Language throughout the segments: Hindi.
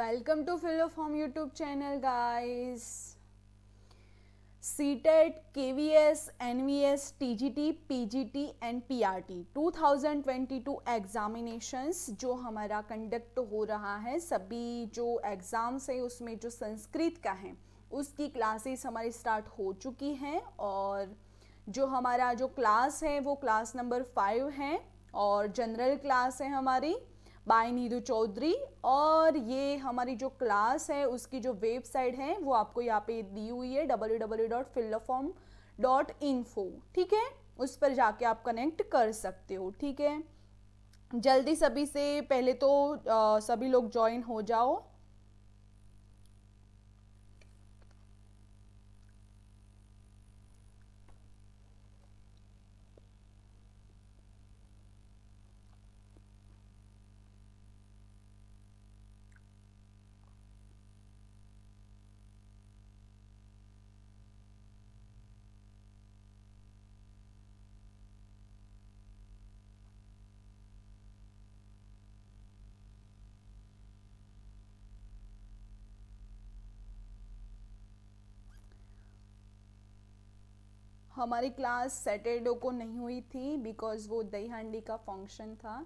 Welcome to Philoform YouTube channel, guys. CTET, KVS, NVS, TGT, PGT and PRT 2022 examinations जो हमारा कंडक्ट हो रहा है, सभी जो एग्ज़ाम्स है उसमें जो संस्कृत का है उसकी क्लासेस हमारी स्टार्ट हो चुकी हैं। और जो हमारा जो क्लास है वो क्लास नंबर 5 है और जनरल क्लास है हमारी बाय नीरू चौधरी। और ये हमारी जो क्लास है उसकी जो वेबसाइट है वो आपको यहाँ पे दी हुई है www.philoform.info। ठीक है, उस पर जाके आप कनेक्ट कर सकते हो। ठीक है, जल्दी सभी से पहले तो सभी लोग ज्वाइन हो जाओ। हमारी क्लास सैटरडे को नहीं हुई थी बिकॉज़ वो दही हांडी का फंक्शन था,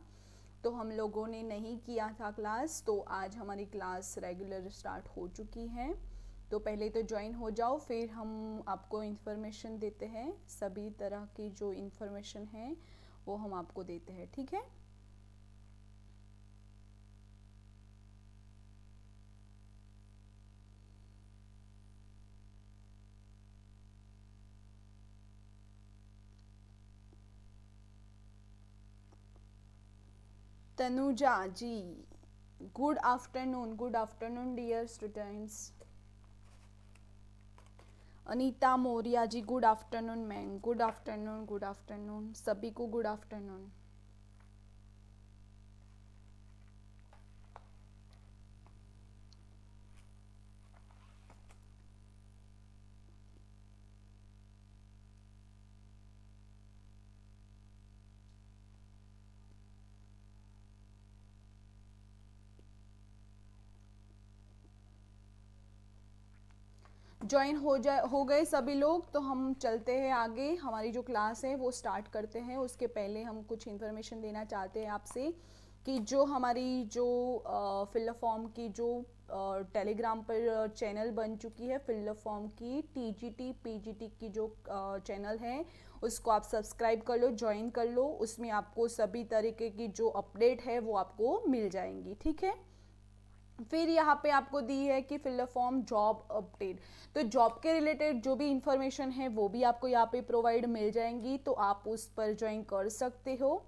तो हम लोगों ने नहीं किया था क्लास। तो आज हमारी क्लास रेगुलर स्टार्ट हो चुकी है। तो पहले तो ज्वाइन हो जाओ, फिर हम आपको इन्फॉर्मेशन देते हैं। सभी तरह की जो इन्फॉर्मेशन है वो हम आपको देते हैं। ठीक है, Tanuja ji, good afternoon dear students. Anita Maurya ji, good afternoon ma'am, good afternoon सभी को गुड आफ्टरनून। ज्वाइन हो गए सभी लोग, तो हम चलते हैं आगे। हमारी जो क्लास है वो स्टार्ट करते हैं। उसके पहले हम कुछ इन्फॉर्मेशन देना चाहते हैं आपसे कि जो हमारी जो फिलोफॉर्म की जो टेलीग्राम पर चैनल बन चुकी है, फिलोफॉर्म की टीजीटी पीजीटी की जो चैनल है उसको आप सब्सक्राइब कर लो, ज्वाइन कर लो। उसमें आपको सभी तरीके की जो अपडेट है वो आपको मिल जाएंगी। ठीक है, फिर यहाँ पे आपको दी है कि fill the form job update, तो जॉब के रिलेटेड जो भी इंफॉर्मेशन है वो भी आपको यहाँ पे प्रोवाइड मिल जाएंगी, तो आप उस पर ज्वाइन कर सकते हो।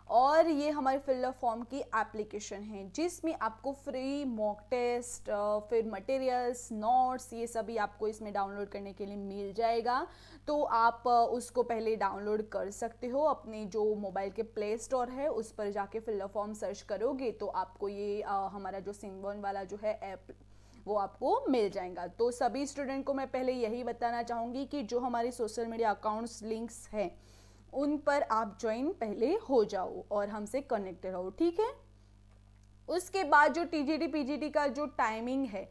और ये हमारे फिल द फॉर्म की एप्लीकेशन है जिसमें आपको फ्री मॉक टेस्ट, फिर मटेरियल्स, नोट्स, ये सभी आपको इसमें डाउनलोड करने के लिए मिल जाएगा। तो आप उसको पहले डाउनलोड कर सकते हो। अपने जो मोबाइल के प्ले स्टोर है उस पर जाके फिल द फॉर्म सर्च करोगे तो आपको ये हमारा जो सिंबॉन वाला जो है ऐप वो आपको मिल जाएगा। तो सभी स्टूडेंट को मैं पहले यही बताना चाहूँगी कि जो हमारे सोशल मीडिया अकाउंट्स लिंक्स हैं उन पर आप ज्वाइन पहले हो जाओ और हमसे कनेक्ट रहो। ठीक है, उसके बाद जो टीजीटी पीजीटी का जो टाइमिंग है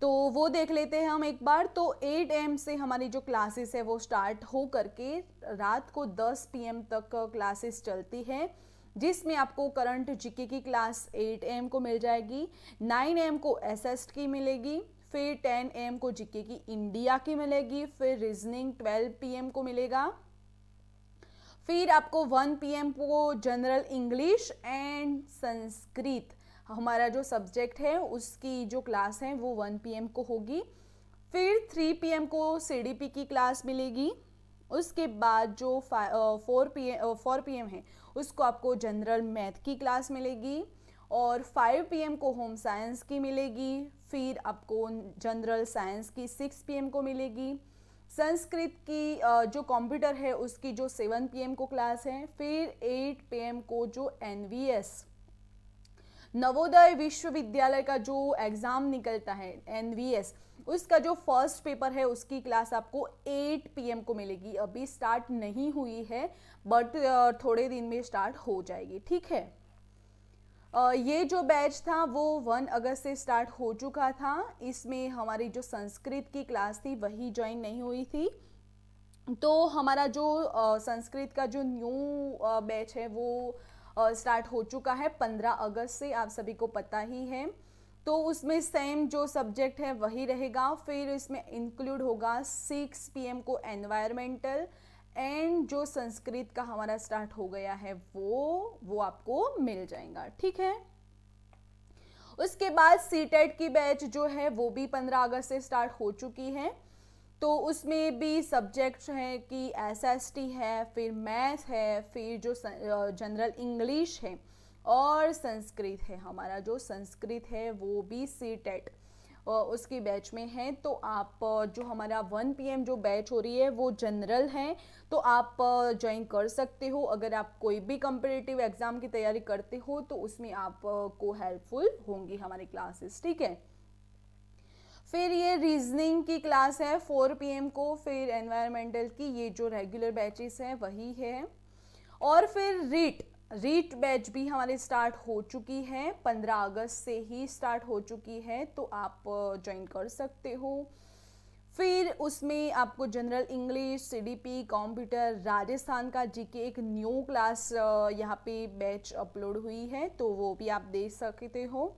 तो वो देख लेते हैं हम एक बार। तो 8 AM से हमारी जो क्लासेस है वो स्टार्ट हो करके रात को 10 PM तक क्लासेस चलती है, जिसमें आपको करंट जीके की क्लास 8 AM को मिल जाएगी, 9 AM को एसएसटी की मिलेगी, फिर 10 AM को जीके की इंडिया की मिलेगी, फिर रीजनिंग 12 PM को मिलेगा, फिर आपको 1 PM को जनरल इंग्लिश एंड संस्कृत हमारा जो सब्जेक्ट है उसकी जो क्लास है वो 1 PM को होगी। फिर 3 PM को सीडीपी की क्लास मिलेगी। उसके बाद जो 4 PM है उसको आपको जनरल मैथ की क्लास मिलेगी और 5 PM को होम साइंस की मिलेगी। फिर आपको जनरल साइंस की 6 PM को मिलेगी। संस्कृत की जो कंप्यूटर है उसकी जो 7 PM को क्लास है। फिर 8 PM को जो NVS नवोदय विश्वविद्यालय का जो एग्ज़ाम निकलता है NVS, उसका जो फर्स्ट पेपर है उसकी क्लास आपको 8 PM को मिलेगी। अभी स्टार्ट नहीं हुई है बट थोड़े दिन में स्टार्ट हो जाएगी। ठीक है, ये जो बैच था वो 1 अगस्त से स्टार्ट हो चुका था। इसमें हमारी जो संस्कृत की क्लास थी वही ज्वाइन नहीं हुई थी। तो हमारा जो संस्कृत का जो न्यू बैच है वो स्टार्ट हो चुका है 15 अगस्त से, आप सभी को पता ही है। तो उसमें सेम जो सब्जेक्ट है वही रहेगा। फिर इसमें इंक्लूड होगा 6 PM को एनवायरमेंटल, एंड जो संस्कृत का हमारा स्टार्ट हो गया है वो आपको मिल जाएगा, ठीक है। उसके बाद सीटेट की बैच जो है वो भी 15 अगस्त से स्टार्ट हो चुकी है। तो उसमें भी सब्जेक्ट्स हैं कि एसएसटी है, फिर मैथ है, फिर जो जनरल इंग्लिश है और संस्कृत है। हमारा जो संस्कृत है वो भी सीटेट उसकी बैच में है। तो आप जो हमारा 1 PM जो बैच हो रही है वो जनरल है, तो आप ज्वाइन कर सकते हो। अगर आप कोई भी कम्पिटिटिव एग्जाम की तैयारी करते हो तो उसमें आप को हेल्पफुल होंगी हमारी क्लासेस, ठीक है। फिर ये रीजनिंग की क्लास है 4 PM को। फिर एनवायरमेंटल की ये जो रेगुलर बैचेस हैं वही है। और फिर रीट बैच भी हमारे स्टार्ट हो चुकी है, 15 अगस्त से ही स्टार्ट हो चुकी है, तो आप ज्वाइन कर सकते हो। फिर उसमें आपको general English, CDP, computer, Rajasthan का जीके एक न्यू क्लास यहाँ पे बैच अपलोड हुई है, तो वो भी आप देख सकते हो।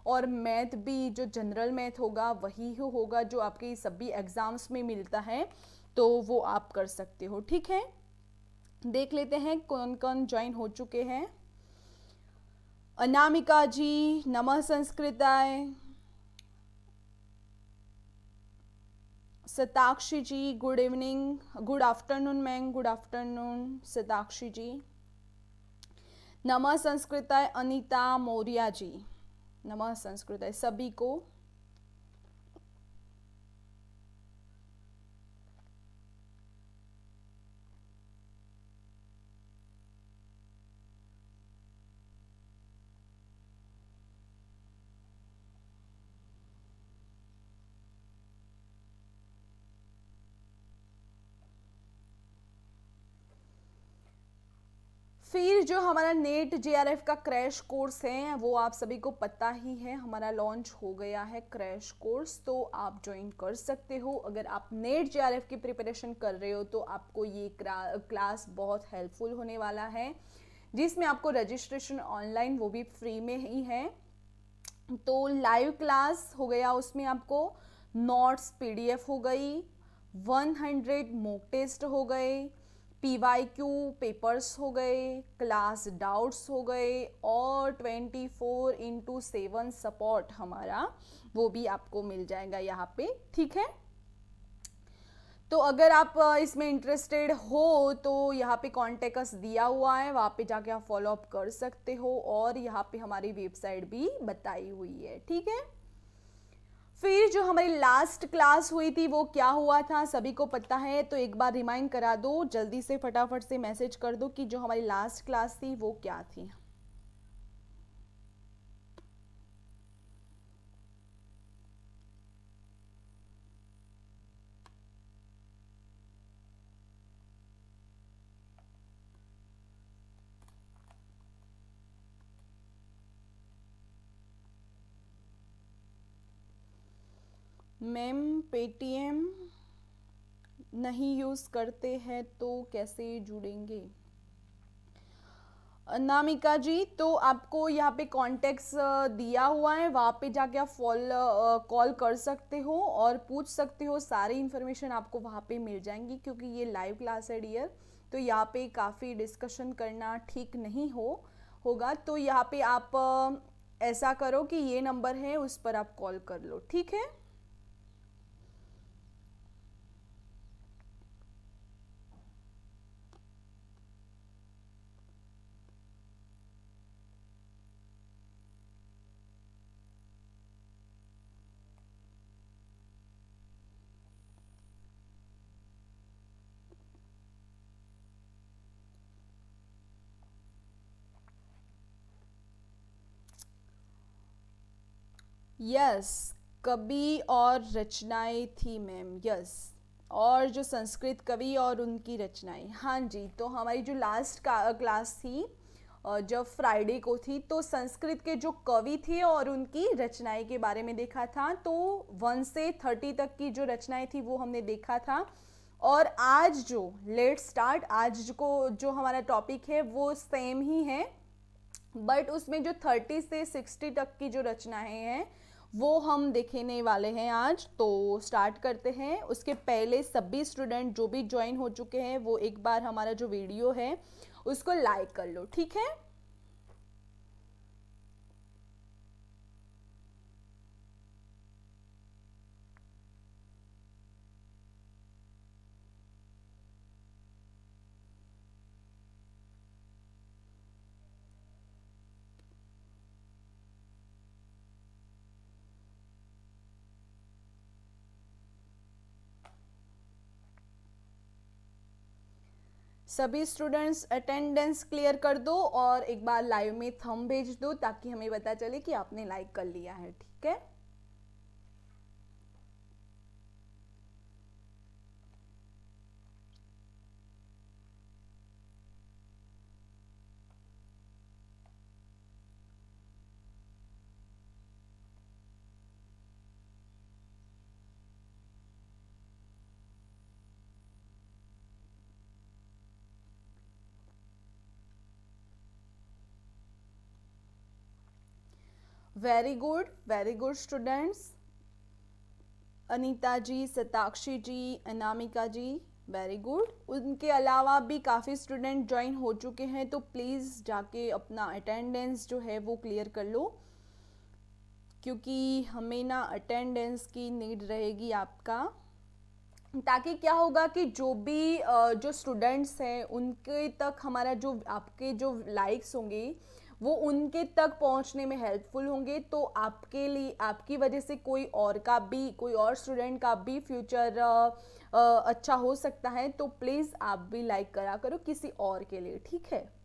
और मैथ भी जो जनरल मैथ होगा वही होगा जो आपके सभी एग्जाम्स में मिलता है, तो वो आप कर सकते हो, ठीक है। देख लेते हैं कौन कौन ज्वाइन हो चुके हैं। अनामिका जी, नमः संस्कृताय। Satakshi ji, good evening, good afternoon ma'am, good afternoon Satakshi ji. नमः संस्कृताय अनीता मौर्या जी, नमः संस्कृताय सभी को। फिर जो हमारा नेट JRF का क्रैश कोर्स है वो आप सभी को पता ही है, हमारा लॉन्च हो गया है क्रैश कोर्स, तो आप ज्वाइन कर सकते हो। अगर आप नेट JRF की प्रिपरेशन कर रहे हो तो आपको ये क्लास बहुत हेल्पफुल होने वाला है, जिसमें आपको रजिस्ट्रेशन ऑनलाइन वो भी फ्री में ही है। तो लाइव क्लास हो गया, उसमें आपको नोट्स PDF हो गई, 100 मॉक टेस्ट हो गए, PYQ पेपर्स हो गए, क्लास डाउट्स हो गए, और 24/7 सपोर्ट हमारा वो भी आपको मिल जाएगा यहाँ पे, ठीक है। तो अगर आप इसमें इंटरेस्टेड हो तो यहाँ पे कॉन्टेक्ट अस दिया हुआ है, वहाँ पे जाके आप फॉलो अप कर सकते हो, और यहाँ पे हमारी वेबसाइट भी बताई हुई है, ठीक है। फिर जो हमारी लास्ट क्लास हुई थी वो क्या हुआ था सभी को पता है, तो एक बार रिमाइंड करा दो, जल्दी से फटाफट से मैसेज कर दो कि जो हमारी लास्ट क्लास थी वो क्या थी। मैम पेटीएम नहीं यूज़ करते हैं तो कैसे जुड़ेंगे? नामिका जी, तो आपको यहाँ पे कॉन्टेक्ट्स दिया हुआ है, वहाँ पे जाके आप कॉल कर सकते हो और पूछ सकते हो, सारी इन्फॉर्मेशन आपको वहाँ पे मिल जाएंगी, क्योंकि ये लाइव क्लास है डियर, तो यहाँ पे काफ़ी डिस्कशन करना ठीक नहीं होगा। तो यहाँ पे आप ऐसा करो कि ये नंबर है उस पर आप कॉल कर लो, ठीक है। यस, कवि और रचनाएं थी मैम, यस, और जो संस्कृत कवि और उनकी रचनाएं, हाँ जी। तो हमारी जो लास्ट क्लास थी जब फ्राइडे को थी, तो संस्कृत के जो कवि थे और उनकी रचनाएं के बारे में देखा था। तो 1 से 30 तक की जो रचनाएं थी वो हमने देखा था। और आज जो लेट स्टार्ट, आज को जो हमारा टॉपिक है वो सेम ही है, बट उसमें जो 30 से 60 तक की जो रचनाएं हैं वो हम देखने वाले हैं आज। तो स्टार्ट करते हैं। उसके पहले सभी स्टूडेंट जो भी ज्वाइन हो चुके हैं वो एक बार हमारा जो वीडियो है उसको लाइक कर लो, ठीक है। सभी स्टूडेंट्स अटेंडेंस क्लियर कर दो और एक बार लाइव में थंब भेज दो ताकि हमें पता चले कि आपने लाइक कर लिया है, ठीक है। Very good students. Anita ji, Satakshi ji, Anamika ji, very good. उनके अलावा भी काफ़ी स्टूडेंट ज्वाइन हो चुके हैं, तो प्लीज़ जाके अपना अटेंडेंस जो है वो क्लियर कर लो, क्योंकि हमें ना अटेंडेंस की नीड रहेगी आपका, ताकि क्या होगा कि जो भी जो स्टूडेंट्स हैं उनके तक हमारा जो आपके जो लाइक्स होंगे वो उनके तक पहुंचने में हेल्पफुल होंगे। तो आपके लिए, आपकी वजह से कोई और स्टूडेंट का भी फ्यूचर अच्छा हो सकता है। तो प्लीज़ आप भी लाइक करा करो किसी और के लिए, ठीक है।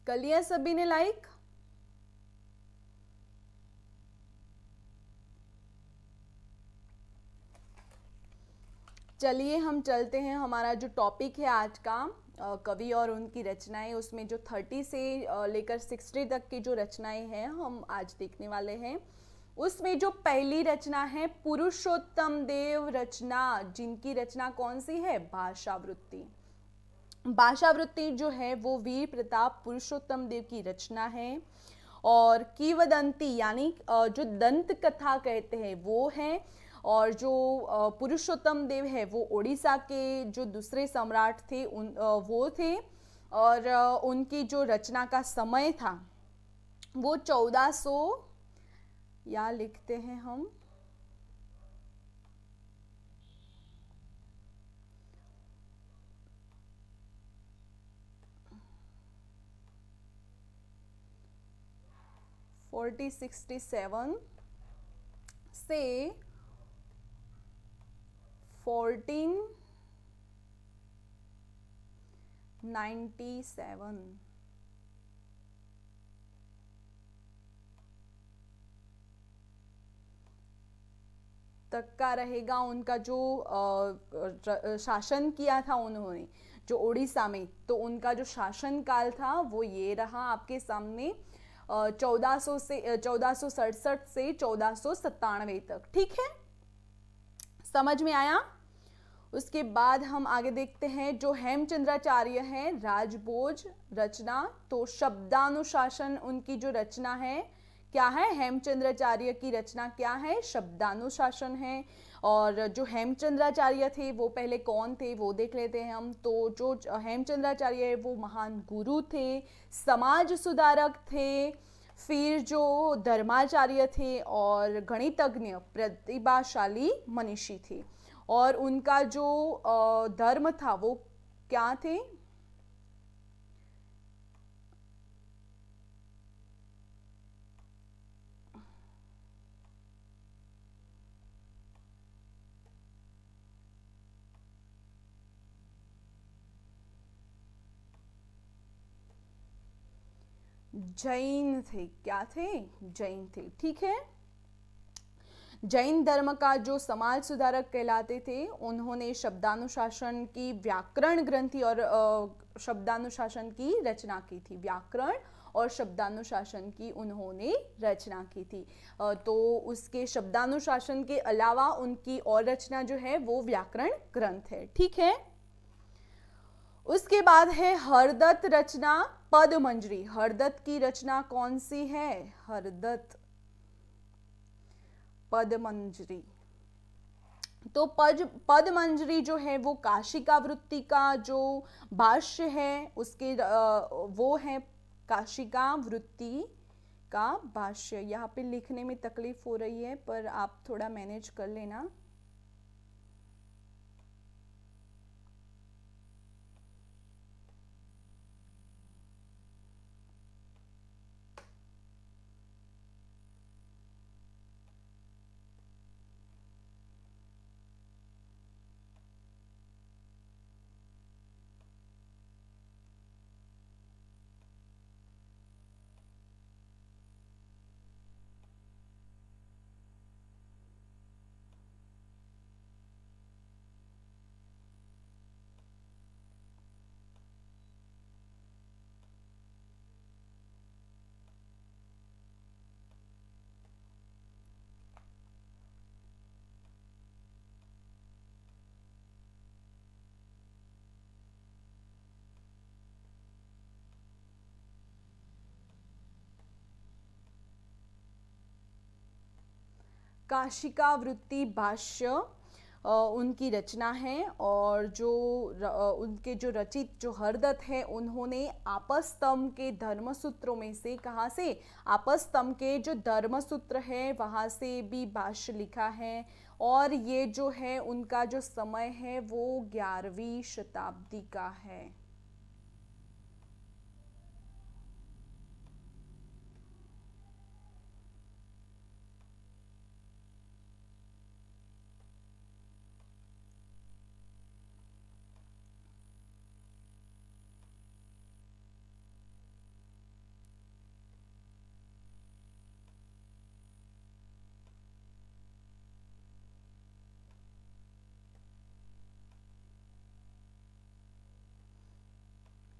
कर लिया सभी ने लाइक? चलिए हम चलते हैं। हमारा जो टॉपिक है आज का कवि और उनकी रचनाएं, उसमें जो 30 से लेकर 60 तक की जो रचनाएं हैं हम आज देखने वाले हैं। उसमें जो पहली रचना है पुरुषोत्तम देव रचना, जिनकी रचना कौन सी है? भाषावृत्ति। भाषावृत्ति जो है वो वीर प्रताप पुरुषोत्तम देव की रचना है। और किंवदंती यानी जो दंत कथा कहते हैं वो है। और जो पुरुषोत्तम देव है वो उड़ीसा के जो दूसरे सम्राट थे वो थे। और उनकी जो रचना का समय था वो 1400, या लिखते हैं हम 1467 से 1497 तक का रहेगा उनका जो शासन किया था उन्होंने जो उड़ीसा में। तो उनका जो शासन काल था वो ये रहा आपके सामने, 1467 से 1497 तक, ठीक है। समझ में आया? उसके बाद हम आगे देखते हैं जो हेमचंद्राचार्य हैं, राजभोज रचना। तो शब्दानुशासन उनकी जो रचना है क्या है? हेमचंद्राचार्य की रचना क्या है? शब्दानुशासन है। और जो हेमचंद्राचार्य थे वो पहले कौन थे वो देख लेते हैं हम। तो जो हेमचंद्राचार्य है वो महान गुरु थे, समाज सुधारक थे, फिर जो धर्माचार्य थे और गणितज्ञ प्रतिभाशाली मनीषी थे। और उनका जो धर्म था वो क्या थे? जैन थे। क्या थे? जैन थे। ठीक है। जैन धर्म का जो समाज सुधारक कहलाते थे, उन्होंने शब्दानुशासन की व्याकरण ग्रंथि और शब्दानुशासन की रचना की थी। व्याकरण और शब्दानुशासन की उन्होंने रचना की थी। तो उसके शब्दानुशासन के अलावा उनकी और रचना जो है वो व्याकरण ग्रंथ है। ठीक है। उसके बाद है हरदत्त रचना पदमंजरी। हरदत्त की रचना कौन सी है? हरदत्त पदमंजरी। तो पदमंजरी जो है वो काशिका वृत्ति का जो भाष्य है उसके वो है काशिका वृत्ति का भाष्य। यहाँ पे लिखने में तकलीफ हो रही है पर आप थोड़ा मैनेज कर लेना। काशिका वृत्ति भाष्य उनकी रचना है। और जो उनके जो रचित जो हरदत्त है उन्होंने आपस्तंभ के धर्मसूत्रों में से, कहाँ से? आपस्तंभ के जो धर्मसूत्र है वहाँ से भी भाष्य लिखा है। और ये जो है उनका जो समय है वो 11वीं शताब्दी का है।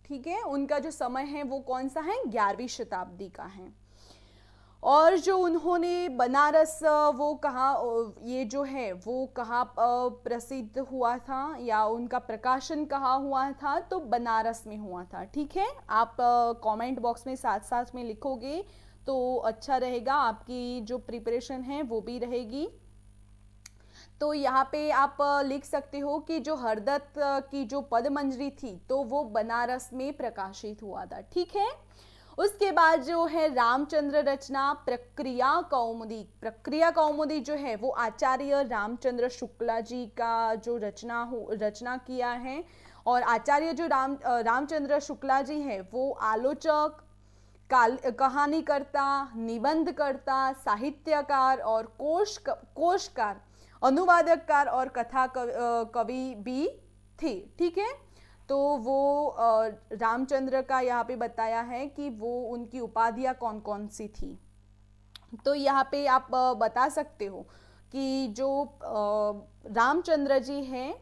ठीक है। उनका जो समय है वो कौन सा है? 11वीं शताब्दी का है। और जो उन्होंने बनारस वो कहाँ, ये जो है वो कहाँ प्रसिद्ध हुआ था या उनका प्रकाशन कहाँ हुआ था? तो बनारस में हुआ था। ठीक है। आप कमेंट बॉक्स में साथ साथ में लिखोगे तो अच्छा रहेगा, आपकी जो प्रिपरेशन है वो भी रहेगी। तो यहाँ पे आप लिख सकते हो कि जो हरदत्त की जो पदमंजरी थी तो वो बनारस में प्रकाशित हुआ था। ठीक है। उसके बाद जो है रामचंद्र रचना प्रक्रिया कौमुदी। प्रक्रिया कौमुदी जो है वो आचार्य रामचंद्र शुक्ला जी का जो रचना किया है। और आचार्य जो रामचंद्र शुक्ला जी है वो आलोचक, कहानीकर्ता, निबंधकर्ता, साहित्यकार और कोशकार, अनुवादककार और कथा कवि भी थे। ठीक है। तो वो रामचंद्र का यहाँ पे बताया है कि वो उनकी उपाधियाँ कौन कौन सी थी। तो यहाँ पे आप बता सकते हो कि जो रामचंद्र जी हैं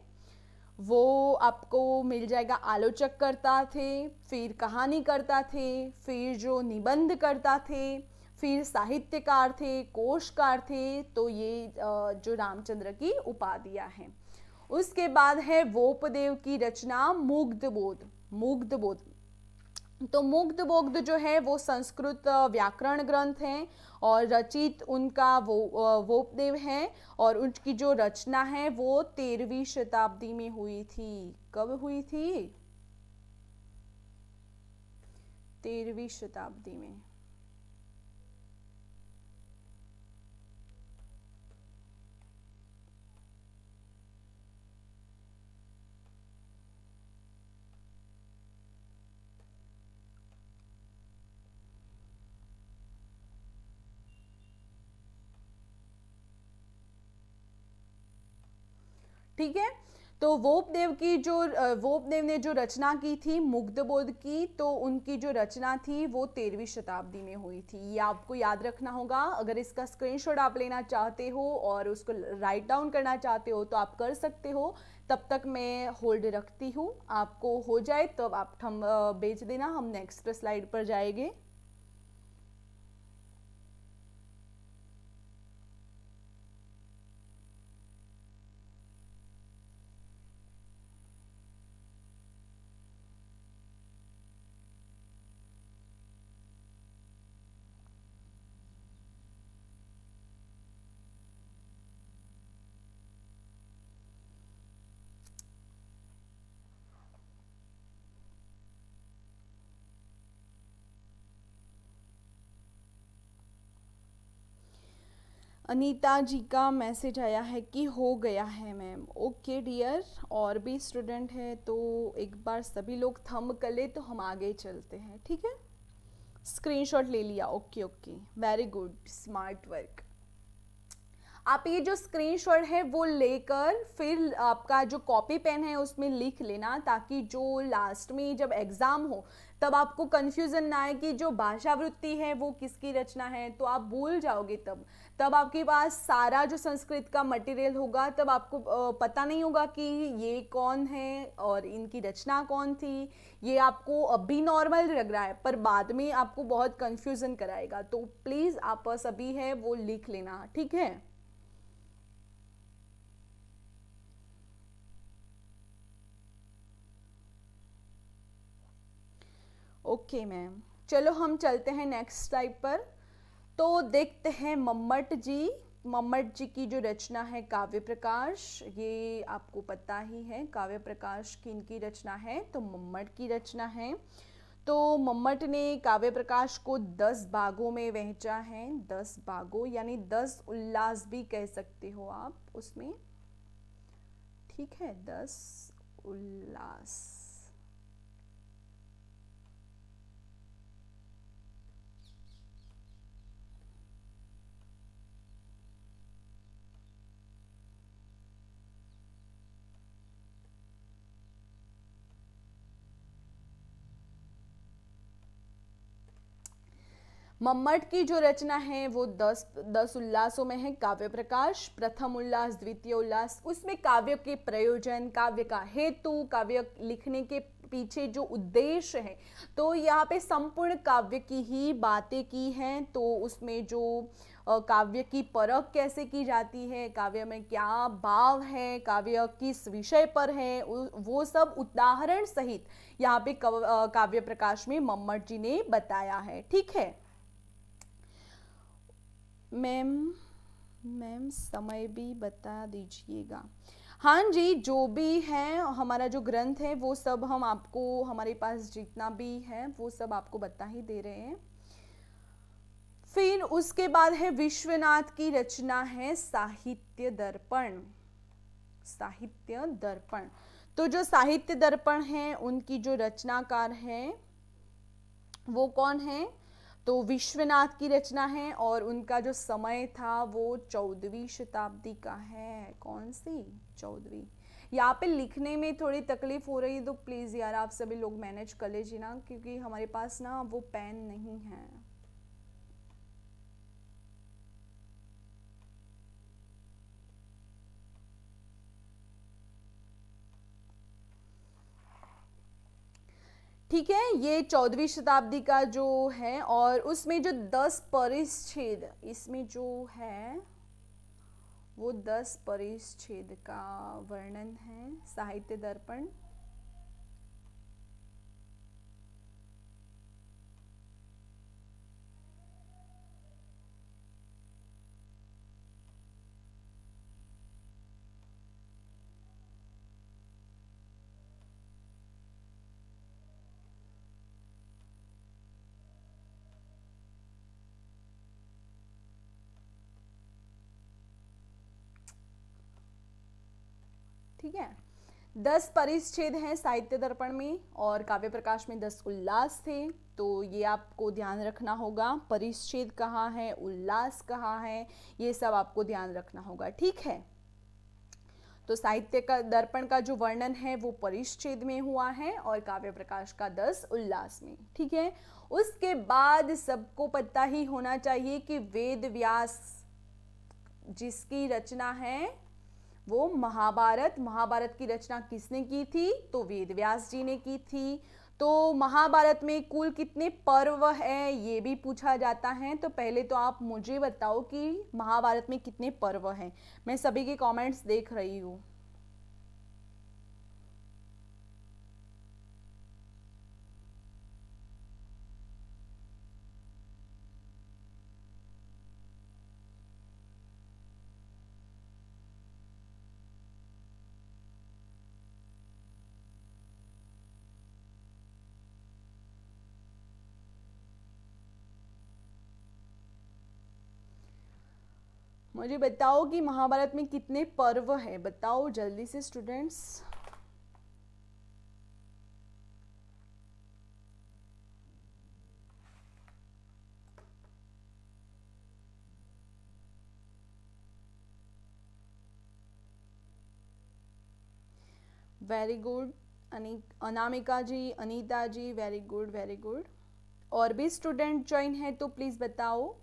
वो आपको मिल जाएगा आलोचक करता थे, फिर कहानी करता थे, फिर जो निबंध करता थे, फिर साहित्यकार थे, कोशकार थे। तो ये जो रामचंद्र की उपाधियां हैं। उसके बाद है वोपदेव की रचना मुग्धबोध। मुग्धबोध तो मुग्धबोध जो है वो संस्कृत व्याकरण ग्रंथ है और रचित उनका वोपदेव है। और उनकी जो रचना है वो 13वीं शताब्दी में हुई थी। कब हुई थी? 13वीं शताब्दी में। ठीक है। तो वोपदेव ने जो रचना की थी मुग्धबोध की, तो उनकी जो रचना थी वो 13वीं शताब्दी में हुई थी। ये आपको याद रखना होगा। अगर इसका स्क्रीनशॉट आप लेना चाहते हो और उसको राइट डाउन करना चाहते हो तो आप कर सकते हो। तब तक मैं होल्ड रखती हूँ, आपको हो जाए तब आप हम भेज देना, हम नेक्स्ट स्लाइड पर जाएंगे। अनीता जी का मैसेज आया है कि हो गया है मैम। ओके डियर, और भी स्टूडेंट है तो एक बार सभी लोग थंब कर ले तो हम आगे चलते हैं, ठीक है। स्क्रीनशॉट ले लिया, okay okay, very good, smart work. आप ये जो स्क्रीनशॉट है वो लेकर फिर आपका जो कॉपी पेन है उसमें लिख लेना, ताकि जो लास्ट में जब एग्जाम हो तब आपको कंफ्यूजन ना आए कि जो भाषावृत्ति है वो किसकी रचना है, तो आप भूल जाओगे। तब आपके पास सारा जो संस्कृत का मटेरियल होगा तब आपको पता नहीं होगा कि ये कौन है और इनकी रचना कौन थी। ये आपको अभी नॉर्मल लग रहा है पर बाद में आपको बहुत कंफ्यूजन कराएगा। तो प्लीज़ आप सभी है वो लिख लेना, ठीक है। ओके मैम, चलो हम चलते हैं नेक्स्ट स्लाइड पर। तो देखते हैं मम्मट जी की जो रचना है काव्य प्रकाश। ये आपको पता ही है काव्य प्रकाश किनकी रचना है, तो मम्मट की रचना है। तो मम्मट ने काव्य प्रकाश को 10 भागों में वहेंचा है। 10 भागों यानी 10 उल्लास भी कह सकते हो आप उसमें, ठीक है, 10 उल्लास। मम्मट की जो रचना है वो 10 उल्लासों में है। काव्य प्रकाश प्रथम उल्लास, द्वितीय उल्लास, उसमें काव्य के प्रयोजन, काव्य का हेतु, काव्य लिखने के पीछे जो उद्देश्य है, तो यहाँ पे संपूर्ण काव्य की ही बातें की हैं। तो उसमें जो काव्य की परख कैसे की जाती है, काव्य में क्या भाव है, काव्य किस विषय पर है, वो सब उदाहरण सहित यहाँ पे काव्य प्रकाश में मम्मट जी ने बताया है, ठीक है। मैम समय भी बता दीजिएगा। हाँ जी, जो भी है हमारा जो ग्रंथ है वो सब हम आपको, हमारे पास जितना भी है वो सब आपको बता ही दे रहे हैं। फिर उसके बाद है विश्वनाथ की रचना है साहित्य दर्पण। साहित्य दर्पण, तो जो साहित्य दर्पण है उनकी जो रचनाकार है वो कौन है, तो विश्वनाथ की रचना है और उनका जो समय था वो 14वीं शताब्दी का है। कौन सी? 14वीं। यहाँ पे लिखने में थोड़ी तकलीफ हो रही है तो प्लीज़ यार आप सभी लोग मैनेज कर लीजिए ना, क्योंकि हमारे पास ना वो पेन नहीं है। ठीक है, ये 14वीं शताब्दी का जो है और उसमें जो 10 परिच्छेद इसमें जो है वो 10 परिच्छेद का वर्णन है साहित्य दर्पण। ठीक है, 10 परिच्छेद हैं साहित्य दर्पण में और काव्य प्रकाश में 10 उल्लास थे। तो ये आपको ध्यान रखना होगा, परिच्छेद कहाँ है, उल्लास कहाँ है, ये सब आपको ध्यान रखना होगा, ठीक है। तो साहित्य का दर्पण का जो वर्णन है वो परिच्छेद में हुआ है और काव्य प्रकाश का 10 उल्लास में। ठीक है, उसके बाद सबको पता ही होना चाहिए कि वेद व्यास जिसकी रचना है वो महाभारत। महाभारत की रचना किसने की थी? तो वेद व्यास जी ने की थी। तो महाभारत में कुल कितने पर्व है ये भी पूछा जाता है। तो पहले तो आप मुझे बताओ कि महाभारत में कितने पर्व हैं। मैं सभी के कमेंट्स देख रही हूँ। मुझे बताओ कि महाभारत में कितने पर्व हैं, बताओ जल्दी से स्टूडेंट्स। वेरी गुड अनामिका जी, अनीता जी, वेरी गुड वेरी गुड। और भी स्टूडेंट ज्वाइन है तो प्लीज बताओ।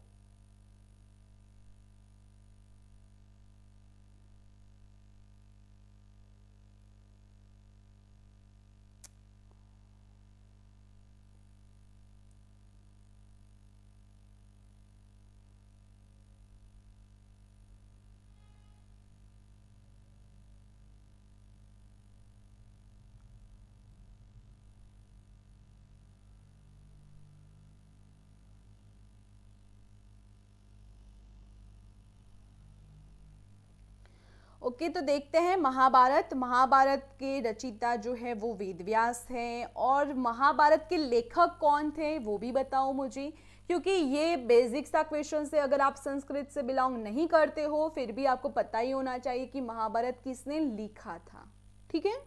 ओके, तो देखते हैं महाभारत। महाभारत के रचयिता जो है वो वेद व्यास हैं। और महाभारत के लेखक कौन थे वो भी बताओ मुझे, क्योंकि ये बेसिक सा क्वेश्चन है। अगर आप संस्कृत से बिलोंग नहीं करते हो फिर भी आपको पता ही होना चाहिए कि महाभारत किसने लिखा था। ठीक है,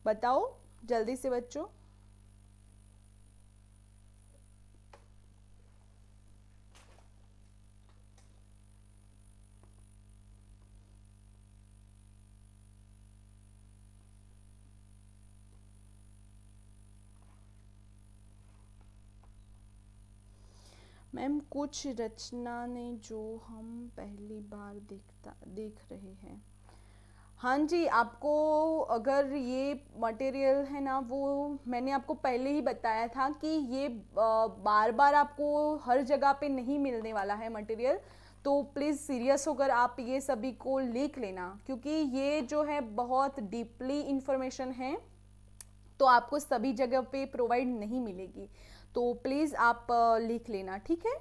बताओ जल्दी से बच्चों। मैम कुछ रचना ने जो हम पहली बार देख रहे हैं। हाँ जी, आपको अगर ये मटेरियल है ना, वो मैंने आपको पहले ही बताया था कि ये बार बार आपको हर जगह पे नहीं मिलने वाला है मटेरियल। तो प्लीज़ सीरियस होकर आप ये सभी को लिख लेना, क्योंकि ये जो है बहुत डीपली इंफॉर्मेशन है तो आपको सभी जगह पे प्रोवाइड नहीं मिलेगी। तो प्लीज़ आप लिख लेना, ठीक है।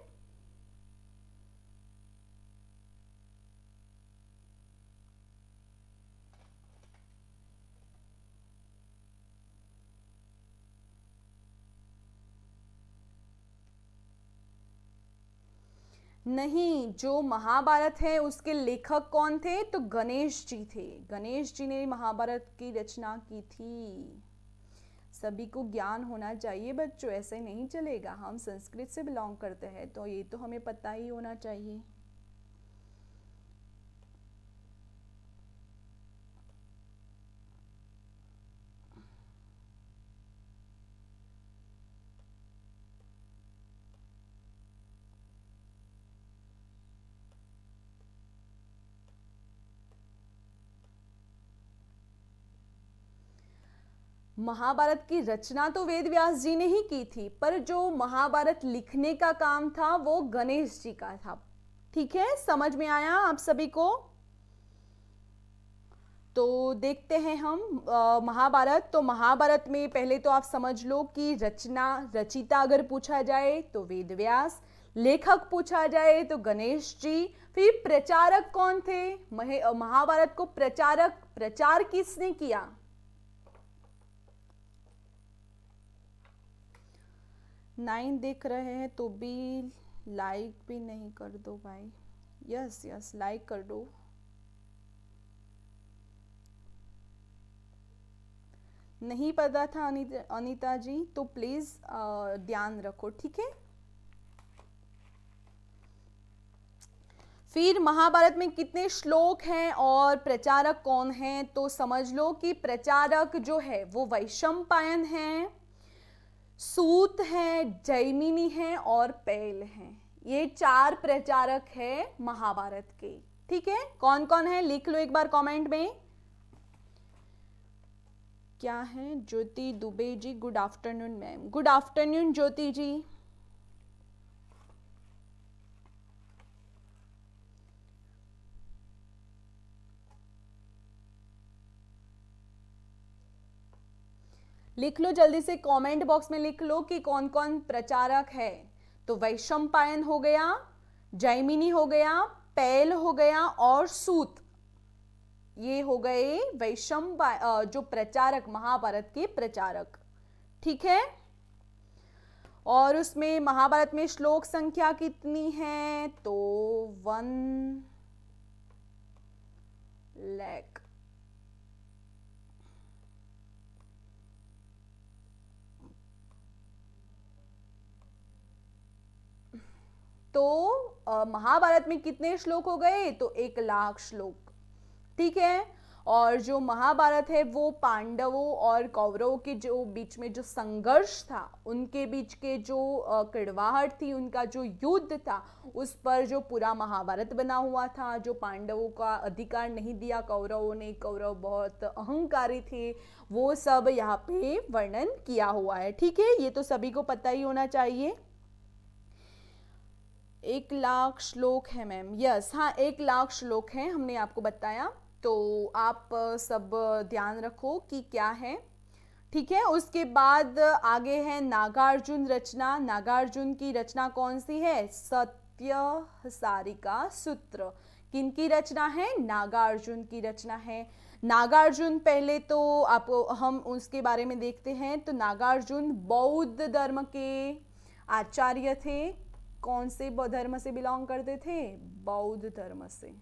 नहीं, जो महाभारत है उसके लेखक कौन थे? तो गणेश जी थे। गणेश जी ने महाभारत की रचना की थी। सभी को ज्ञान होना चाहिए बच्चों, ऐसे नहीं चलेगा। हम संस्कृत से बिलोंग करते हैं तो ये तो हमें पता ही होना चाहिए। महाभारत की रचना तो वेद व्यास जी ने ही की थी, पर जो महाभारत लिखने का काम था वो गणेश जी का था। ठीक है, समझ में आया आप सभी को? तो देखते हैं हम महाभारत। तो महाभारत में पहले तो आप समझ लो कि रचिता अगर पूछा जाए तो वेद व्यास, लेखक पूछा जाए तो गणेश जी। फिर प्रचारक कौन थे? महाभारत को प्रचार किसने किया? नाइन देख रहे हैं तो भी लाइक भी नहीं कर दो भाई। यस यस, लाइक कर दो। नहीं पता था अनीता जी, तो प्लीज ध्यान रखो, ठीक है। फिर महाभारत में कितने श्लोक हैं और प्रचारक कौन हैं, तो समझ लो कि प्रचारक जो है वो वैशंपायन है, सूत है, जैमिनी है और पैल है। ये 4 प्रचारक है महाभारत के। ठीक है, कौन कौन है लिख लो एक बार कमेंट में। क्या है, Jyoti Dubey ji, good afternoon ma'am. Good afternoon Jyoti ji. लिख लो जल्दी से कमेंट बॉक्स में, लिख लो कि कौन कौन प्रचारक है। तो वैशंपायन हो गया, जैमिनी हो गया, पैल हो गया और सूत, ये हो गए जो प्रचारक, महाभारत के प्रचारक। ठीक है, और उसमें महाभारत में श्लोक संख्या कितनी है, तो 1 लाख। तो महाभारत में कितने श्लोक हो गए, तो 1 लाख श्लोक। ठीक है, और जो महाभारत है वो पांडवों और कौरवों के जो बीच में जो संघर्ष था, उनके बीच के जो कड़वाहट थी, उनका जो युद्ध था, उस पर जो पूरा महाभारत बना हुआ था। जो पांडवों का अधिकार नहीं दिया कौरवों ने, कौरव बहुत अहंकारी थे, वो सब यहाँ पे वर्णन किया हुआ है। ठीक है, ये तो सभी को पता ही होना चाहिए। 1 लाख श्लोक है मैम, यस, हाँ 1 लाख श्लोक है, हमने आपको बताया। तो आप सब ध्यान रखो कि क्या है। ठीक है, उसके बाद आगे है नागार्जुन रचना। नागार्जुन की रचना कौन सी है, सत्यसारिका सूत्र। किनकी रचना है, नागार्जुन की रचना है। नागार्जुन पहले तो आप हम उसके बारे में देखते हैं। तो नागार्जुन बौद्ध धर्म के आचार्य थे। कौन से धर्म से बिलोंग करते थे, बौद्ध धर्म से।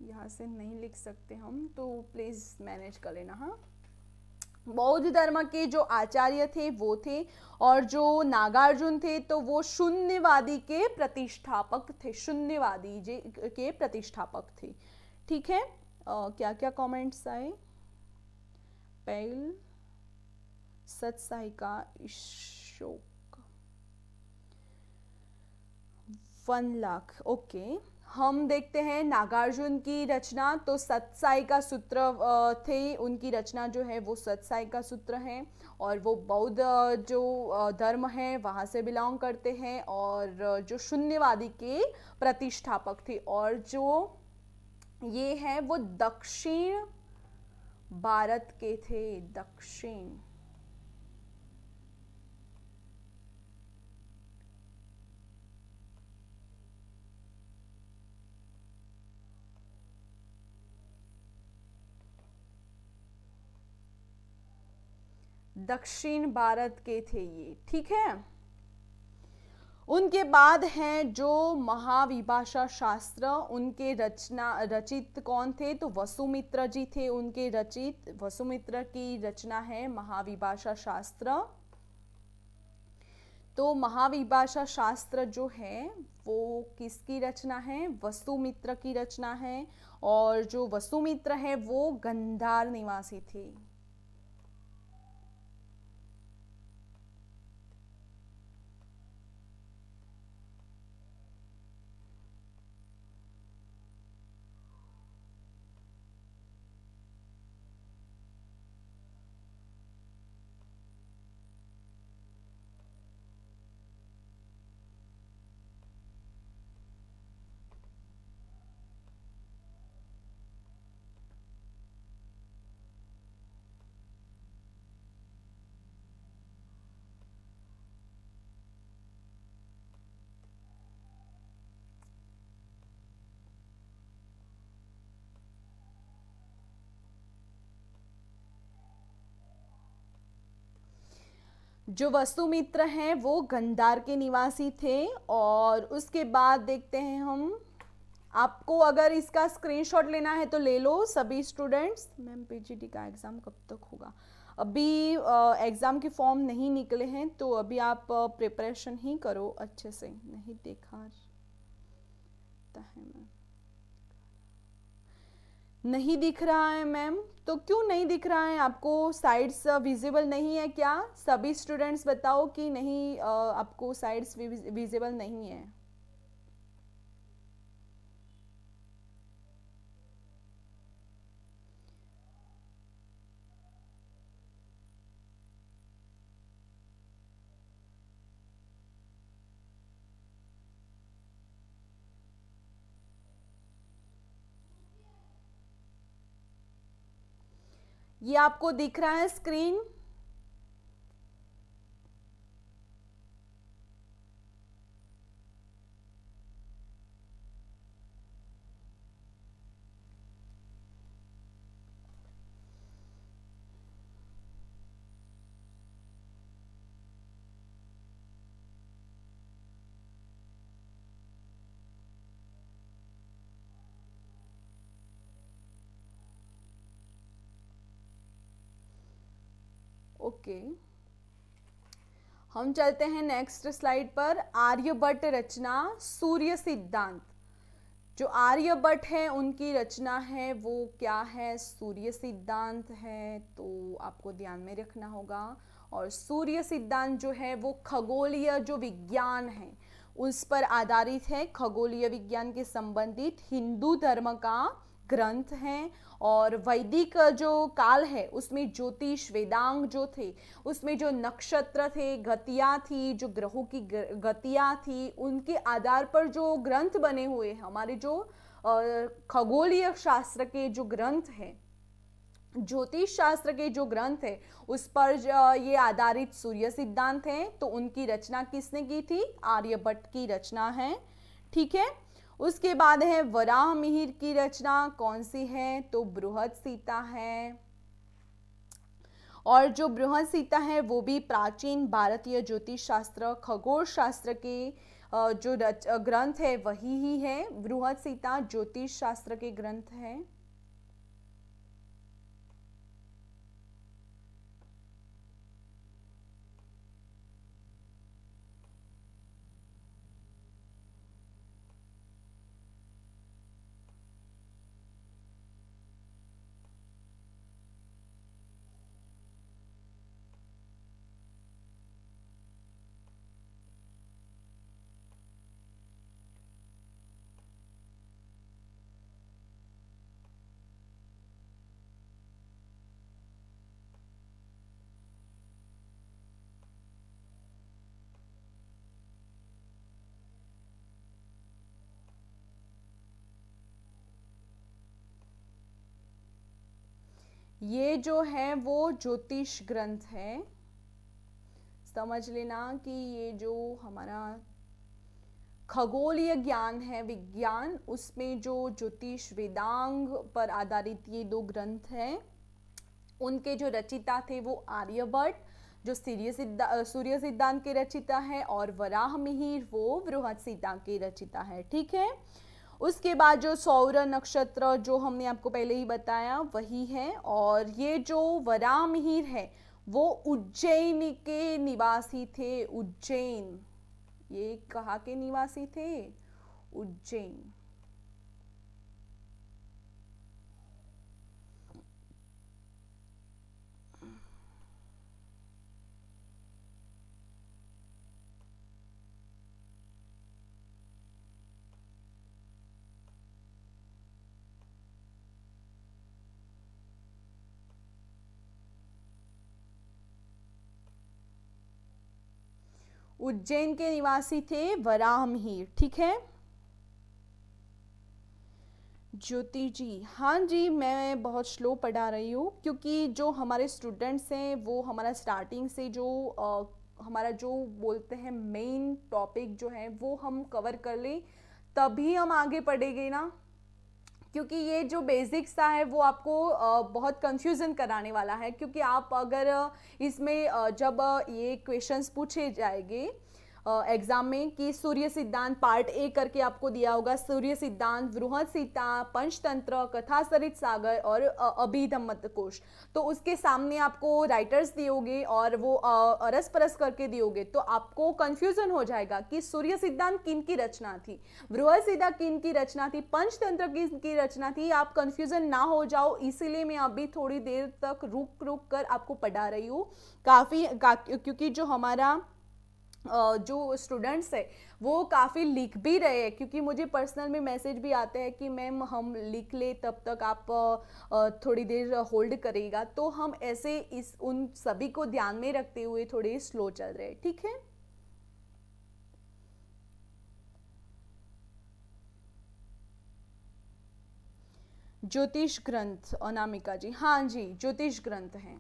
यहाँ से नहीं लिख सकते हम, तो प्लीज मैनेज कर लेना। हाँ, बौद्ध धर्म के जो आचार्य थे वो थे, और जो नागार्जुन थे तो वो शून्यवादी के प्रतिष्ठापक थे, शून्यवादी के प्रतिष्ठापक थे। ठीक है, क्या क्या कमेंट्स आए, पैल, सत्साहिका, अशोक, 1 लाख। ओके, हम देखते हैं नागार्जुन की रचना। तो सत्साहिका सूत्र थे, उनकी रचना जो है वो सत्साहिका सूत्र है, और वो बौद्ध जो धर्म है वहाँ से बिलोंग करते हैं, और जो शून्यवादी के प्रतिष्ठापक थे। और जो ये है वो दक्षिण भारत के थे, दक्षिण। दक्षिण भारत के थे ये। ठीक है, उनके बाद हैं जो महाविभाषा शास्त्र, उनके रचित कौन थे, तो वसुमित्र जी थे, उनके रचित, वसुमित्र की रचना है महाविभाषा शास्त्र। तो महाविभाषा शास्त्र जो है वो किसकी रचना है, वसुमित्र की रचना है, और जो वसुमित्र है वो गंधार निवासी थे। जो वसुमित्र हैं वो गंधार के निवासी थे। और उसके बाद देखते हैं हम, आपको अगर इसका स्क्रीनशॉट लेना है तो ले लो सभी स्टूडेंट्स। मैम पीजीटी का एग्ज़ाम कब तक होगा? अभी एग्ज़ाम के फॉर्म नहीं निकले हैं, तो अभी आप प्रिपरेशन ही करो अच्छे से। नहीं देखा है मैम, नहीं दिख रहा है मैम। तो क्यों नहीं दिख रहा है आपको? साइड्स विजिबल नहीं है क्या? सभी स्टूडेंट्स बताओ कि नहीं, आपको साइड्स विजिबल नहीं है। ये आपको दिख रहा है स्क्रीन? ओके, हम चलते हैं नेक्स्ट स्लाइड पर। आर्यभट्ट रचना सूर्य सिद्धांत। जो आर्यभट्ट है उनकी रचना है वो क्या है? सूर्य सिद्धांत है, तो आपको ध्यान में रखना होगा। और सूर्य सिद्धांत जो है वो खगोलीय जो विज्ञान है उस पर आधारित है। खगोलीय विज्ञान के संबंधित हिंदू धर्म का ग्रंथ है। और वैदिक जो काल है उसमें ज्योतिष वेदांग जो थे, उसमें जो नक्षत्र थे, गतियाँ थी, जो ग्रहों की गतियाँ थी, उनके आधार पर जो ग्रंथ बने हुए हैं, हमारे जो खगोलीय शास्त्र के जो ग्रंथ हैं, ज्योतिष शास्त्र के जो ग्रंथ है उस पर ये आधारित सूर्य सिद्धांत है। तो उनकी रचना किसने की थी? आर्यभट्ट की रचना है। ठीक है, उसके बाद है वराहमिहिर की रचना। कौन सी है? तो बृहत्सीता है। और जो बृहत्सीता है वो भी प्राचीन भारतीय ज्योतिष शास्त्र खगोल शास्त्र के जो ग्रंथ है वही ही है। बृहत्सीता ज्योतिष शास्त्र के ग्रंथ है। ये जो है वो ज्योतिष ग्रंथ है। समझ लेना कि ये जो हमारा खगोलीय ज्ञान है, विज्ञान, उसमें जो ज्योतिष वेदांग पर आधारित ये दो ग्रंथ हैं, उनके जो रचिता थे वो आर्यभट्ट जो सूर्य सिद्धांत के रचिता है, और वराहमिहिर वो बृहत्सीता के रचिता है। ठीक है, उसके बाद जो सौर नक्षत्र जो हमने आपको पहले ही बताया वही है। और ये जो वराहमिहिर है वो उज्जैन के निवासी थे। उज्जैन, ये कहाँ के निवासी थे? उज्जैन। उज्जैन के निवासी थे वराहमिहिर। ठीक है, ज्योति जी, हाँ जी, मैं बहुत स्लो पढ़ा रही हूँ क्योंकि जो हमारे स्टूडेंट्स हैं वो हमारा स्टार्टिंग से जो हमारा जो बोलते हैं मेन टॉपिक जो है वो हम कवर कर लें तभी हम आगे पढ़ेंगे ना। क्योंकि ये जो बेसिक्स सा है वो आपको बहुत कंफ्यूजन कराने वाला है, क्योंकि आप अगर इसमें जब ये क्वेश्चंस पूछे जाएंगे एग्जाम में कि सूर्य सिद्धांत पार्ट ए करके आपको दिया होगा, सूर्य सिद्धांत, बृहद पंचतंत्र, कथा सरित सागर और अभिधम्मत कोश, तो उसके सामने आपको राइटर्स दियोगे और वो अरस परस करके दियोगे, तो आपको कंफ्यूजन हो जाएगा कि सूर्य सिद्धांत किन की रचना थी, बृहद सिद्धांत किन की रचना थी, पंचतंत्र किन की रचना थी, आप कंफ्यूजन ना हो जाओ, इसीलिए मैं अभी थोड़ी देर तक रुक रुक कर आपको पढ़ा रही हूँ क्योंकि जो हमारा जो स्टूडेंट्स है वो काफ़ी लिख भी रहे हैं, क्योंकि मुझे पर्सनल में मैसेज भी आते हैं कि मैम हम लिख ले, तब तक आप थोड़ी देर होल्ड करेगा, तो हम ऐसे इस उन सभी को ध्यान में रखते हुए थोड़े स्लो चल रहे हैं, ठीक है। ज्योतिष ग्रंथ अनामिका जी, हाँ जी ज्योतिष ग्रंथ हैं।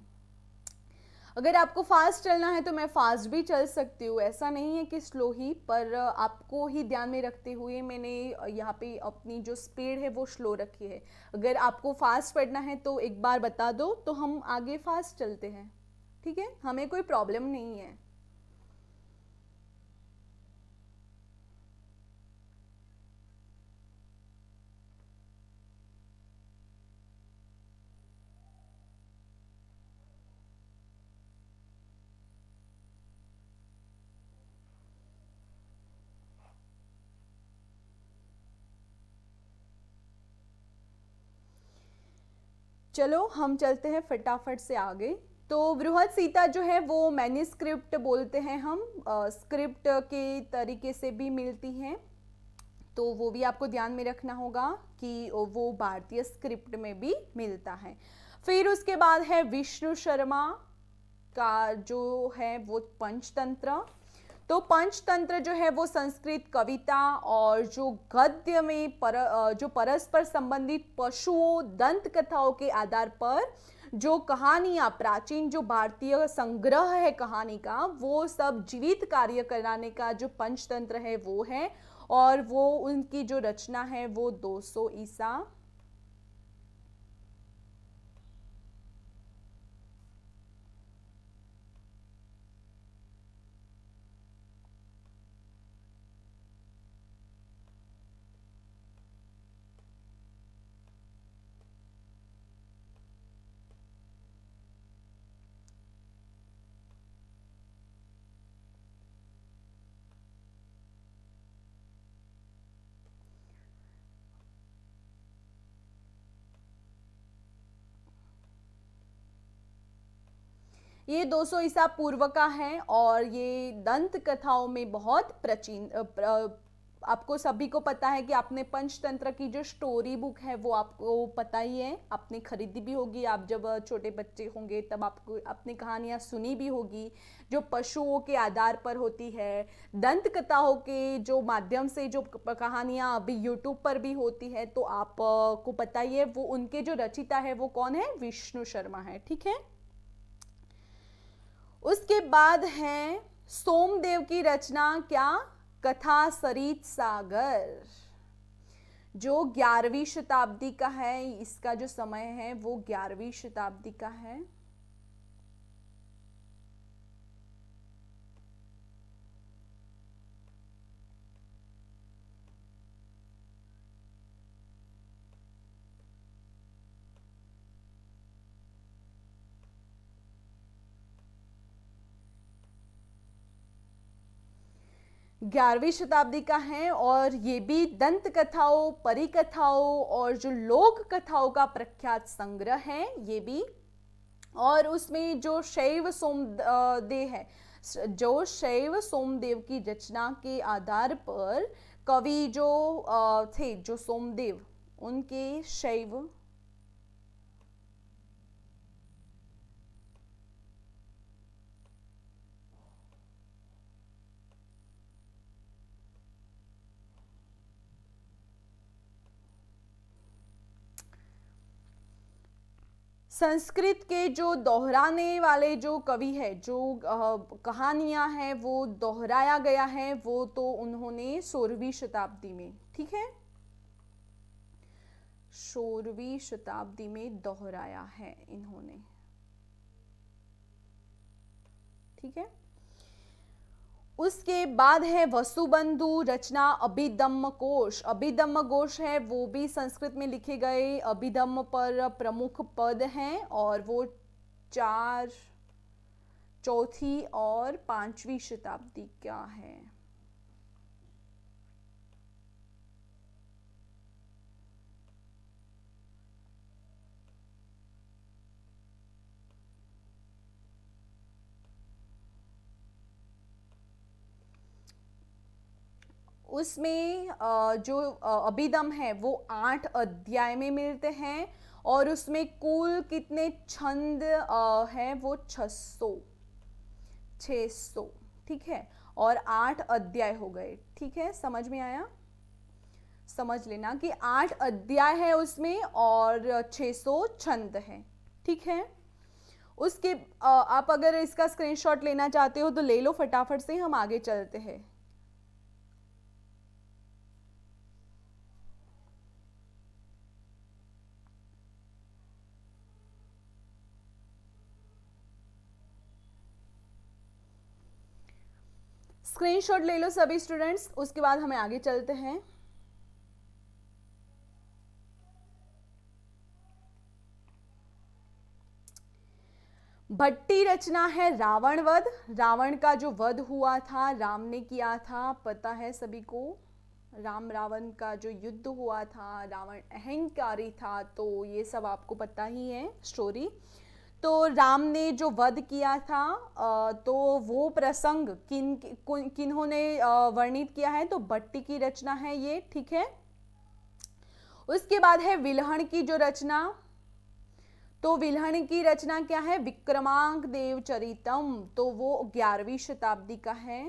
अगर आपको फास्ट चलना है तो मैं फास्ट भी चल सकती हूँ, ऐसा नहीं है कि स्लो ही, पर आपको ही ध्यान में रखते हुए मैंने यहाँ पे अपनी जो स्पीड है वो स्लो रखी है। अगर आपको फास्ट पढ़ना है तो एक बार बता दो तो हम आगे फास्ट चलते हैं, ठीक है, हमें कोई प्रॉब्लम नहीं है। चलो हम चलते हैं फटाफट से आगे। तो बृहद सीता जो है वो मैन्युस्क्रिप्ट बोलते हैं हम, स्क्रिप्ट के तरीके से भी मिलती हैं, तो वो भी आपको ध्यान में रखना होगा कि वो भारतीय स्क्रिप्ट में भी मिलता है। फिर उसके बाद है विष्णु शर्मा का जो है वो पंचतंत्र। तो पंचतंत्र जो है वो संस्कृत कविता और जो गद्य में जो परस्पर संबंधित पशुओं दंत कथाओं के आधार पर जो कहानियां, प्राचीन जो भारतीय संग्रह है कहानी का, वो सब जीवित कार्य कराने का जो पंचतंत्र है वो है, और वो उनकी जो रचना है वो 200 ईसा ये 200 ईसा पूर्व का है, और ये दंत कथाओं में बहुत प्राचीन आपको सभी को पता है कि आपने पंचतंत्र की जो स्टोरी बुक है वो आपको पता ही है, आपने खरीदी भी होगी, आप जब छोटे बच्चे होंगे तब आपको अपनी कहानियां सुनी भी होगी, जो पशुओं के आधार पर होती है, दंत कथाओं के जो माध्यम से जो कहानियां अभी यूट्यूब पर भी होती है, तो आपको पता ही है वो उनके जो रचिता है वो कौन है, विष्णु शर्मा है, ठीक है। उसके बाद है सोमदेव की रचना, क्या, कथा सरित सागर, जो 11वीं शताब्दी का है, इसका जो समय है वो 11वीं शताब्दी का है। ग्यारहवीं शताब्दी का है, और ये भी दंत कथाओं, परिकथाओं और जो लोक कथाओं का प्रख्यात संग्रह है ये भी। और उसमें जो शैव सोमदेव है, जो शैव सोमदेव की रचना के आधार पर कवि जो थे, जो सोमदेव, उनके शैव संस्कृत के जो दोहराने वाले जो कवि है, जो कहानियां हैं वो दोहराया गया है, वो तो उन्होंने 16वीं शताब्दी में, ठीक है। 16वीं शताब्दी में दोहराया है इन्होंने। ठीक है, उसके बाद है वसुबंधु रचना अभिधम्म कोश। अभिधम्म कोश है वो भी संस्कृत में लिखे गए अभिधम्म पर प्रमुख पद हैं और वो 4, 4वीं और 5वीं शताब्दी का है। उसमें जो अभिधम है वो 8 अध्याय में मिलते हैं और उसमें कुल कितने छंद है वो 600। ठीक है, और 8 अध्याय हो गए। ठीक है, समझ में आया? समझ लेना कि 8 अध्याय है उसमें और 600 छंद हैं। ठीक है, उसके आप अगर इसका स्क्रीनशॉट लेना चाहते हो तो ले लो फटाफट से, हम आगे चलते हैं। स्क्रीनशॉट ले लो सभी स्टूडेंट्स, उसके बाद हमें आगे चलते हैं। भट्टी रचना है रावण वध। रावण का जो वध हुआ था राम ने किया था, पता है सभी को। राम रावण का जो युद्ध हुआ था, रावण अहंकारी था, तो ये सब आपको पता ही है स्टोरी। तो राम ने जो वध किया था तो वो प्रसंग किन्होंने वर्णित किया है, तो भट्टी की रचना है ये। ठीक है, उसके बाद है विल्हण की जो रचना, तो विल्हण की रचना क्या है? विक्रमांक देव चरितम, तो वो 11वीं शताब्दी का है।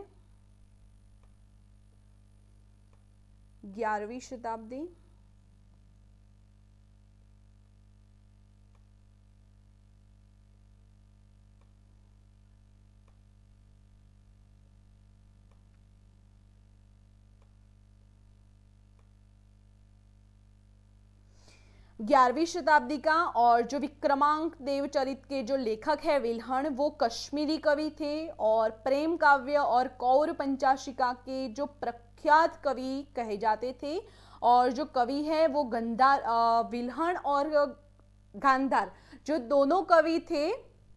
11वीं शताब्दी। ग्यारहवीं शताब्दी का। और जो विक्रमांक देवचरित के जो लेखक है विल्हण, वो कश्मीरी कवि थे और प्रेम काव्य और कौर पंचाशिका के जो प्रख्यात कवि कहे जाते थे। और जो कवि है वो गंधार, विल्हण और गांधार, जो दोनों कवि थे,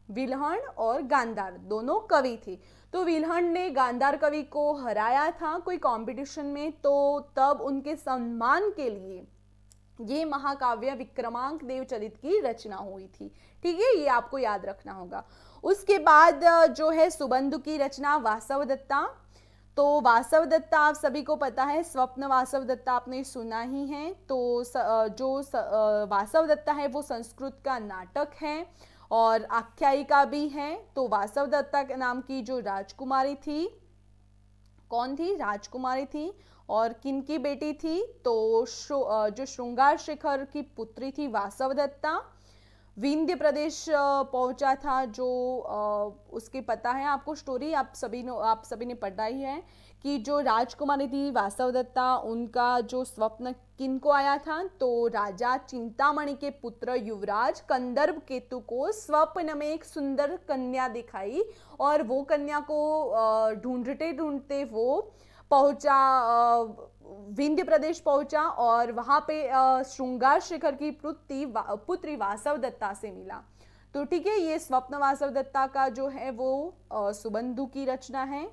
विल्हण और गांधार दोनों कवि थे। तो विल्हण ने गांधार कवि को हराया था कोई कंपटीशन में, तो तब उनके सम्मान के लिए ये महाकाव्य विक्रमांक देवचरित की रचना हुई थी। ठीक है, ये आपको याद रखना होगा। उसके बाद जो है सुबंधु की रचना वासवदत्ता। तो वासवदत्ता आप सभी को पता है, स्वप्न वासवदत्ता आपने सुना ही है। तो जो वासवदत्ता है वो संस्कृत का नाटक है और आख्यायिका भी है। तो वासवदत्ता के नाम की जो राजकुमारी थी, कौन थी? राजकुमारी थी। और किन की बेटी थी? तो जो श्रृंगार शिखर की पुत्री थी वासवदत्ता। विंध्य प्रदेश पहुंचा था, जो उसके पता है आपको स्टोरी, आप सभी ने पढ़ा ही है कि जो राजकुमारी थी वासवदत्ता, उनका जो स्वप्न किन को आया था? तो राजा चिंतामणि के पुत्र युवराज कंदर्प केतु को स्वप्न में एक सुंदर कन्या दिखाई और वो कन्या को ढूंढते ढूंढते वो पहुंचा, विंध्य प्रदेश पहुंचा और वहां पे श्रृंगार शिखर की पुत्री वासवदत्ता से मिला। तो ठीक है, ये स्वप्न वासवदत्ता का जो है वो सुबंधु की रचना है।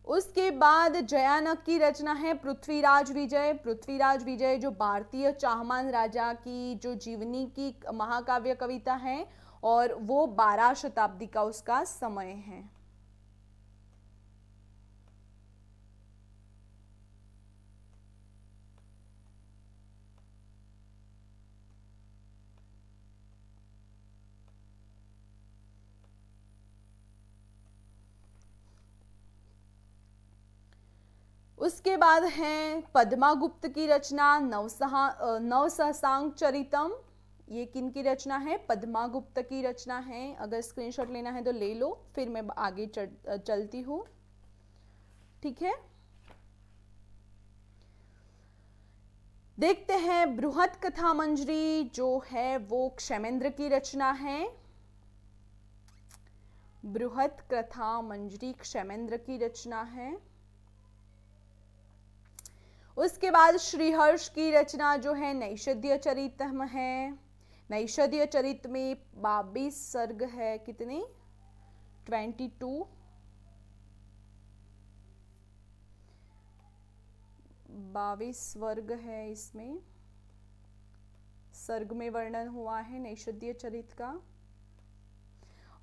उसके बाद जयानक की रचना है पृथ्वीराज विजय। पृथ्वीराज विजय जो भारतीय चाहमान राजा की जो जीवनी की महाकाव्य कविता है और वो 12 शताब्दी का उसका समय है। उसके बाद है पद्मागुप्त की रचना नवसहसांक चरितम। ये किन की रचना है? पद्मागुप्त की रचना है। अगर स्क्रीनशॉट लेना है तो ले लो, फिर मैं आगे चलती हूँ। ठीक है, देखते हैं बृहत कथा मंजरी जो है वो क्षेमेंद्र की रचना है। बृहत कथा मंजरी क्षेमेंद्र की रचना है। उसके बाद श्रीहर्ष की रचना जो है नैषधीय चरितम है। नैषधीय चरित में 22 सर्ग है, कितने 22 वर्ग है। इसमें सर्ग में वर्णन हुआ है नैषधीय चरित का।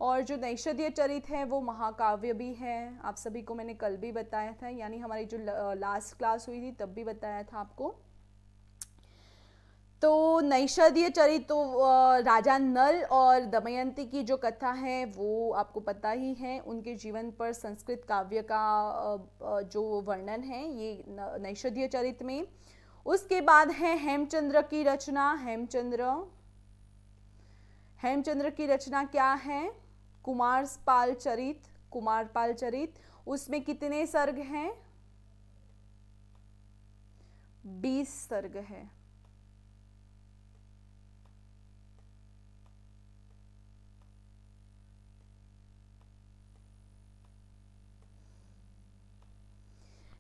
और जो नैषधीय चरित है वो महाकाव्य भी है। आप सभी को मैंने कल भी बताया था, यानी हमारी जो लास्ट क्लास हुई थी तब भी बताया था आपको। तो नैषधीय चरित तो राजा नल और दमयंती की जो कथा है वो आपको पता ही है। उनके जीवन पर संस्कृत काव्य का जो वर्णन है ये नैषधीय चरित में। उसके बाद है हेमचंद्र की रचना। हेमचंद्र की रचना क्या है? कुमारपाल चरित। उसमें कितने सर्ग हैं? 20 सर्ग है।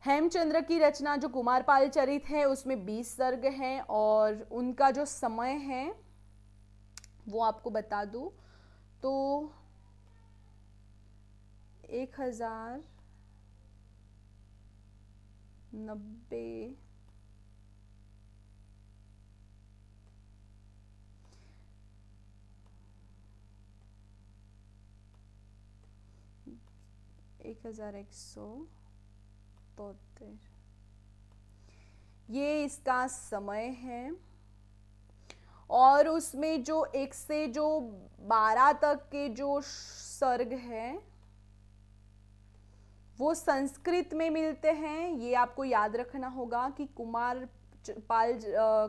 हेमचंद्र की रचना जो कुमारपाल चरित है उसमें 20 सर्ग हैं और उनका जो समय है वो आपको बता दूं तो 1090 1173 ये इसका समय है। और उसमें जो 1 से जो 12 तक के जो सर्ग हैं वो संस्कृत में मिलते हैं। ये आपको याद रखना होगा कि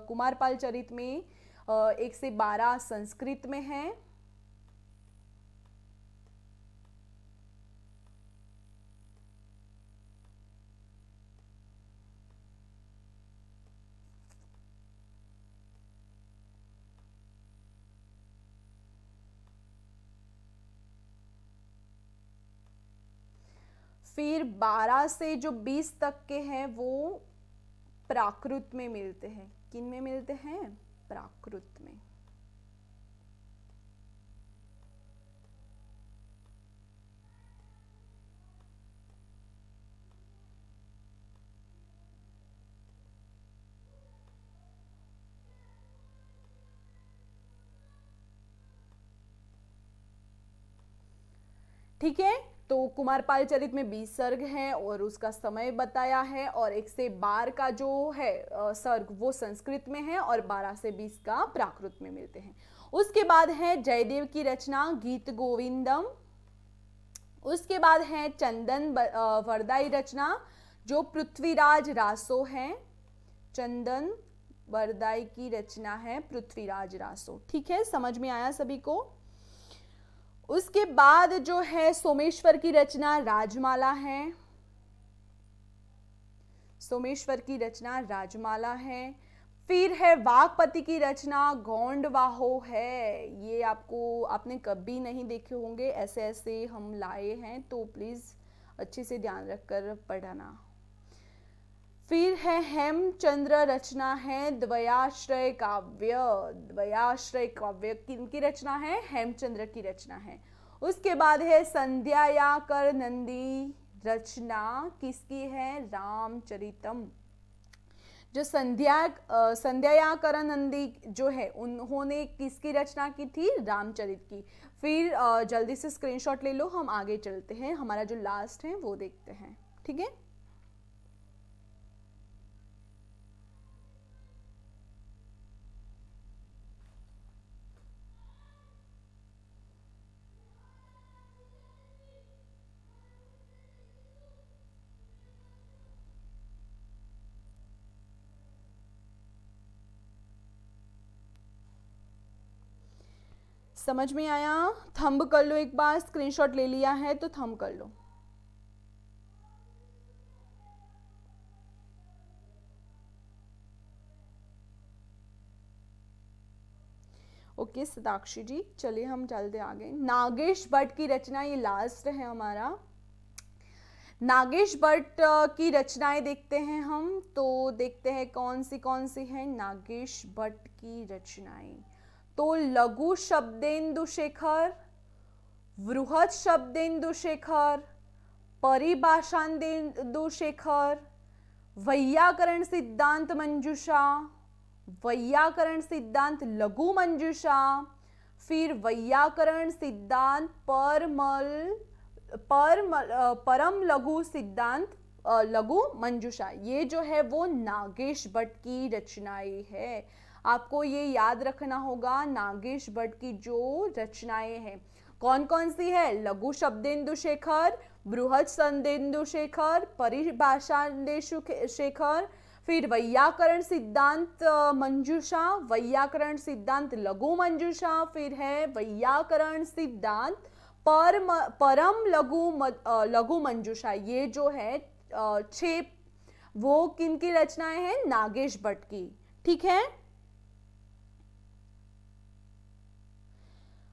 कुमारपाल चरित में 1 से 12 संस्कृत में है। फिर 12 से जो 20 तक के हैं वो प्राकृत में मिलते हैं। किन में मिलते हैं? प्राकृत में। ठीक है, तो कुमारपाल चरित में 20 सर्ग हैं और उसका समय बताया है। और 1 से 12 का जो है सर्ग वो संस्कृत में है और 12 से 20 का प्राकृत में मिलते हैं। उसके बाद है जयदेव की रचना गीत गोविंदम। उसके बाद है चंदन वरदाई रचना जो पृथ्वीराज रासो है। चंदन वरदाई की रचना है पृथ्वीराज रासो। ठीक है, समझ में आया सभी को? उसके बाद जो है सोमेश्वर की रचना राजमाला है। सोमेश्वर की रचना राजमाला है। फिर है वाकपति की रचना गौंडवाहो है। ये आपने कभी नहीं देखे होंगे, ऐसे ऐसे हम लाए हैं, तो प्लीज अच्छे से ध्यान रखकर पढ़ना। फिर है हेमचंद्र रचना है द्वयाश्रय काव्य किनकी रचना है? हेमचंद्र की रचना है। उसके बाद है संध्यायाकर नंदी रचना किसकी है? रामचरितम। जो संध्यायाकर नंदी जो है उन्होंने किसकी रचना की थी? रामचरित की। फिर जल्दी से स्क्रीनशॉट ले लो, हम आगे चलते हैं, हमारा जो लास्ट है वो देखते हैं। ठीक है, समझ में आया? थंब कर लो एक बार, स्क्रीनशॉट ले लिया है तो थंब कर लो। ओके सताक्षी जी, चलिए हम चलते आगे। नागेश भट्ट की रचना, ये लास्ट है हमारा। नागेश भट्ट की रचनाएं देखते हैं हम, तो देखते हैं कौन सी हैं नागेश भट्ट की रचनाएं। तो लघु शब्देन्दु शेखर, वृहत शब्देन्दु शेखर, परिभाषान्देन्दु शेखर, वैयाकरण सिद्धांत मंजूषा, वैयाकरण सिद्धांत लघु मंजूषा, फिर वैयाकरण सिद्धांत परम लघु सिद्धांत लघु मंजूषा। ये जो है वो नागेश भट्ट की रचनाएं है। आपको ये याद रखना होगा, नागेश भट्ट की जो रचनाएं हैं कौन कौन सी है? लघु शब्देन्दु शेखर, बृहत शब्देन्दु शेखर, परिभाषान्देन्दु शेखर, फिर वैयाकरण सिद्धांत मंजूषा, वैयाकरण सिद्धांत लघु मंजूषा, फिर है वैयाकरण सिद्धांत परम लघु मंजूषा। ये जो है 6 वो किन की रचनाएं हैं? नागेश भट्ट की। ठीक है।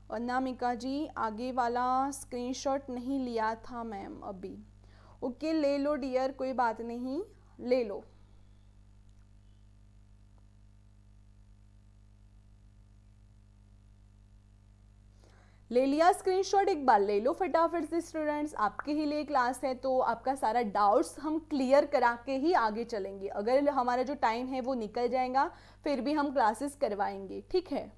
अनामिका जी, आगे वाला स्क्रीनशॉट नहीं लिया था मैम अभी। ओके ले लो डियर, कोई बात नहीं, ले लो। ले लिया स्क्रीनशॉट? एक बार ले लो फटाफट से स्टूडेंट्स, आपके ही लिए क्लास है तो आपका सारा डाउट्स हम क्लियर करा के ही आगे चलेंगे। अगर हमारा जो टाइम है वो निकल जाएगा फिर भी हम क्लासेस करवाएंगे। ठीक है।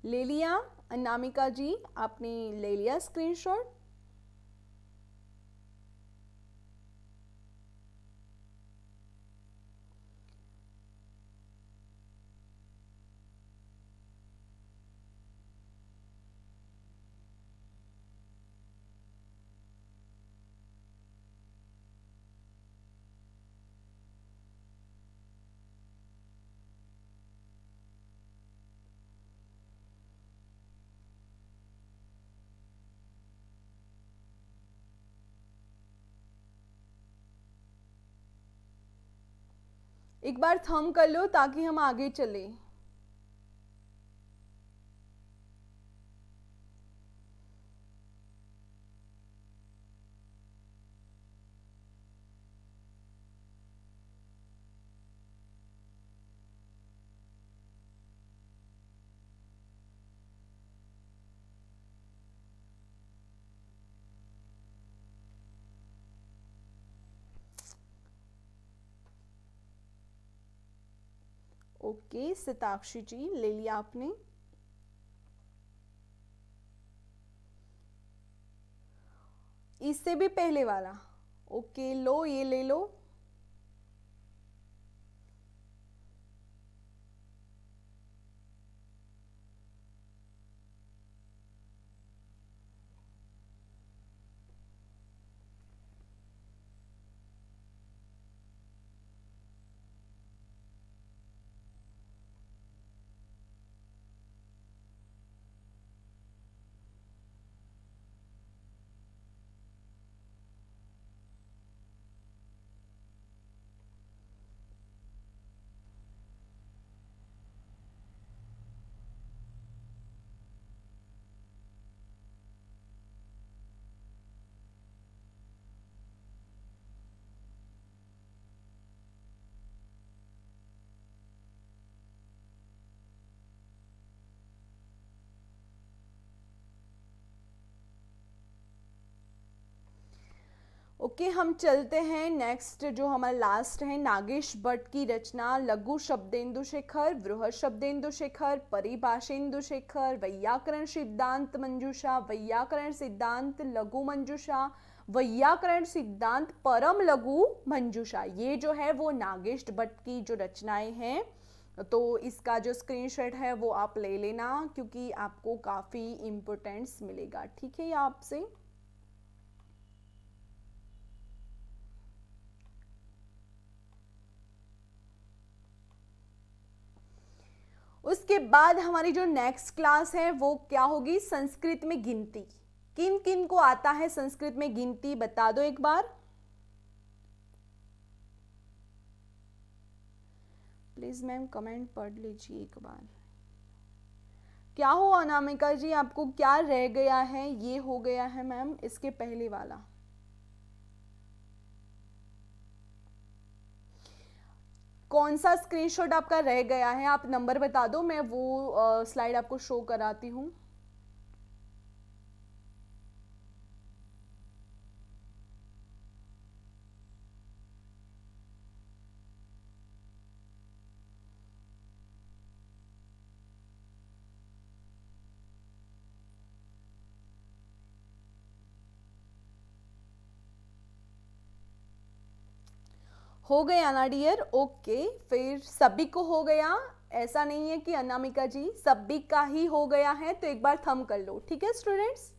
ले लिया अनामिका जी, आपने ले लिया स्क्रीनशॉट? एक बार थंब कर लो ताकि हम आगे चले। ओके सताक्षी जी, ले लिया आपने? इससे भी पहले वाला? ओके लो, ये ले लो। ओके हम चलते हैं नेक्स्ट, जो हमारा लास्ट है नागेश भट्ट की रचना लघु शब्देन्दु शेखर, बृहत शब्देन्दु शेखर, परिभाषेन्दु शेखर, वैयाकरण सिद्धांत मंजूषा, वैयाकरण सिद्धांत लघु मंजूषा, वैयाकरण सिद्धांत परम लघु मंजूषा। ये जो है वो नागेश भट्ट की जो रचनाएं हैं तो इसका जो स्क्रीनशॉट है वो आप ले लेना, क्योंकि आपको काफ़ी इम्पोर्टेंस मिलेगा, ठीक है, ये आपसे। उसके बाद हमारी जो नेक्स्ट क्लास है वो क्या होगी, संस्कृत में गिनती। किन किन को आता है संस्कृत में गिनती, बता दो एक बार प्लीज मैम, कमेंट पढ़ लीजिए एक बार। क्या हो अनामिका जी, आपको क्या रह गया है, ये हो गया है मैम इसके पहले वाला। कौन सा स्क्रीनशॉट आपका रह गया है, आप नंबर बता दो, मैं वो स्लाइड आपको शो कराती हूँ। हो गया ना डियर, ओके, फिर सभी को हो गया, ऐसा नहीं है कि अनामिका जी सभी का ही हो गया है, तो एक बार थंब कर लो, ठीक है स्टूडेंट्स।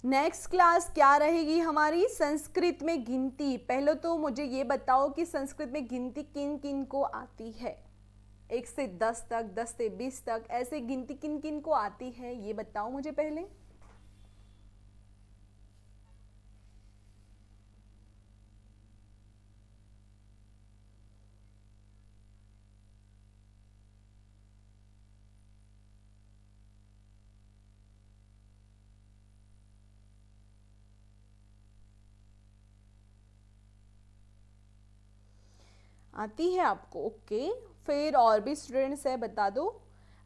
नेक्स्ट क्लास क्या रहेगी हमारी, संस्कृत में गिनती। पहले तो मुझे ये बताओ कि संस्कृत में गिनती किन किन को आती है, 1 से 10 तक, 10 से 20 तक, ऐसे गिनती किन किन को आती है, ये बताओ मुझे पहले। आती है आपको, ओके, फिर और भी स्टूडेंट्स है, बता दो।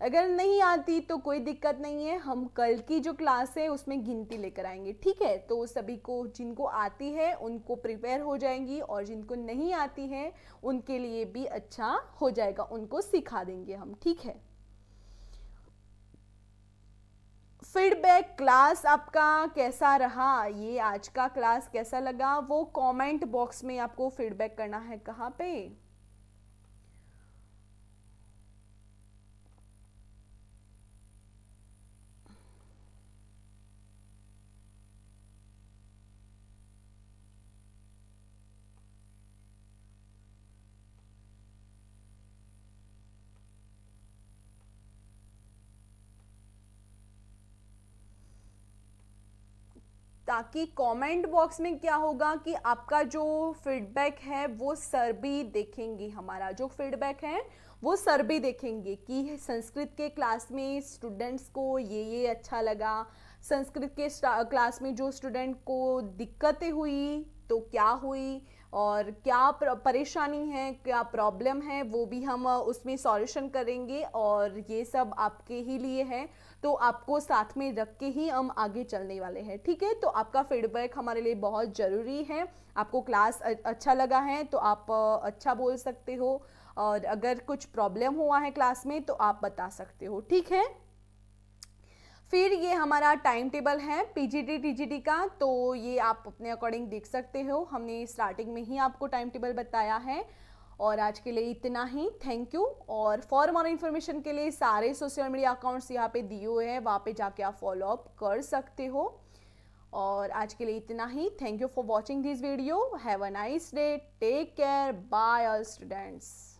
अगर नहीं आती तो कोई दिक्कत नहीं है, हम कल की जो क्लास है उसमें गिनती लेकर आएंगे, ठीक है। तो सभी को जिनको आती है उनको प्रिपेयर हो जाएंगी, और जिनको नहीं आती है उनके लिए भी अच्छा हो जाएगा, उनको सिखा देंगे हम, ठीक है। फीडबैक क्लास आपका कैसा रहा, ये आज का क्लास कैसा लगा, वो कमेंट बॉक्स में आपको फीडबैक करना है, कहाँ पे, ताकि कमेंट बॉक्स में क्या होगा कि आपका जो फीडबैक है वो सर भी देखेंगे, हमारा जो फीडबैक है वो सर भी देखेंगे कि संस्कृत के क्लास में स्टूडेंट्स को ये अच्छा लगा, संस्कृत के क्लास में जो स्टूडेंट को दिक्कतें हुई तो क्या हुई, और क्या परेशानी है, क्या प्रॉब्लम है, वो भी हम उसमें सॉल्यूशन करेंगे, और ये सब आपके ही लिए है, तो आपको साथ में रख के ही हम आगे चलने वाले हैं, ठीक है। तो आपका फीडबैक हमारे लिए बहुत ज़रूरी है। आपको क्लास अच्छा लगा है तो आप अच्छा बोल सकते हो, और अगर कुछ प्रॉब्लम हुआ है क्लास में तो आप बता सकते हो, ठीक है। फिर ये हमारा टाइम टेबल है पीजीटी टीजीटी का, तो ये आप अपने अकॉर्डिंग देख सकते हो, हमने स्टार्टिंग में ही आपको टाइम टेबल बताया है। और आज के लिए इतना ही, थैंक यू। और फॉर मोर इन्फॉर्मेशन के लिए सारे सोशल मीडिया अकाउंट्स यहाँ पे दिए हुए हैं, वहाँ पे जाके आप फॉलो अप कर सकते हो। और आज के लिए इतना ही, thank you for watching this video, have a nice day, take care, bye all students.